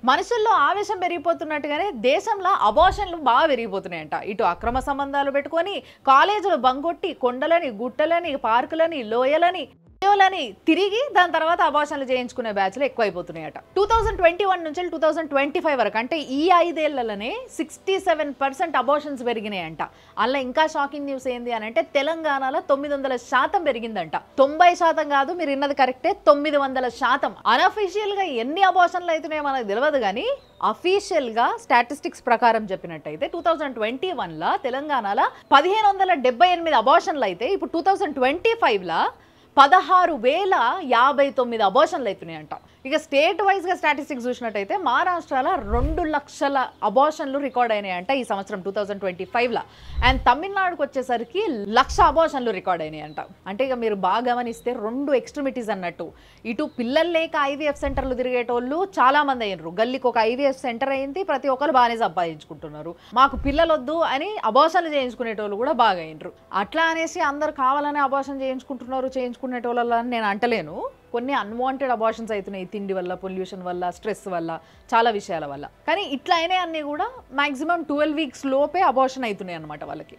మనుషుల్లో ఆవేశం పెరిగిపోతున్నట్టుగానే దేశంలో అబార్షన్లు బాగా పెరిగిపోతున్నాయంట. ఇటు అక్రమ సంబంధాలు పెట్టుకొని కాలేజీలు బంగొట్టి కొండలని, గుట్టలని, పార్కులని, లోయలని తిరిగి దాని తర్వాత అబార్షన్లు చేయించుకునే బ్యాచ్లు ఎక్కువైపోతున్నాయట. 2021 నుంచి 2025 వరకు అంటే ఈ 5 ఏళ్లలోనే 67% అబార్షన్స్ పెరిగినాయంట. అలా ఇంకా షాకింగ్ న్యూస్ ఏంది అని అంటే తెలంగాణలో 900% పెరిగిందంట. 90% కాదు, మీరు విన్నది కరెక్టే, 900%. అన్అఫీషియల్ గా ఎన్ని అబార్షన్లు అవుతున్నాయో మనకు తెలియదు కానీ అఫీషియల్ గా స్టాటిస్టిక్స్ ప్రకారం చెప్పినట్టయితే 2021 తెలంగాణలో 1578 అబార్షన్లు అయితే ఇప్పుడు 2025 16,059 అబార్షన్లు అవుతున్నాయంట. ఇక స్టేట్ వైజ్ గా స్టాటిస్టిక్స్ చూసినట్టయితే మహారాష్ట్రలో 2 లక్షల అబార్షన్లు రికార్డ్ అయినాయంట ఈ సంవత్సరం 2025 అండ్ తమిళనాడుకు వచ్చేసరికి 1,00,000 అబార్షన్లు రికార్డ్ అయినాయంట. అంటే ఇక మీరు బాగా గమనిస్తే 2 ఎక్స్ట్రీమిటీస్ అన్నట్టు. ఇటు పిల్లలు లేక ఐవీఎఫ్ సెంటర్లు తిరిగేటోళ్ళు చాలా మంది అయినరు. గల్లీకి ఒక ఐవీఎఫ్ సెంటర్ అయింది, ప్రతి ఒక్కరు బాగానే సంపాదించుకుంటున్నారు. మాకు పిల్లలొద్దు అని అబార్షన్లు చేయించుకునేటోళ్ళు కూడా బాగా అయినరు. అట్లా అనేసి అందరు కావాలని అబార్షన్ చేయించుకునేటోళ్ళని నేను అంటలేను. కొన్ని అన్వాంటెడ్ అబార్షన్స్ అవుతున్నాయి తిండి వల్ల, పొల్యూషన్ వల్ల, స్ట్రెస్ వల్ల, చాలా విషయాల వల్ల. కానీ ఇట్లా అయినా అన్నీ కూడా మాక్సిమం 12 వీక్స్ లోపే అబార్షన్ అవుతున్నాయి అన్నమాట వాళ్ళకి.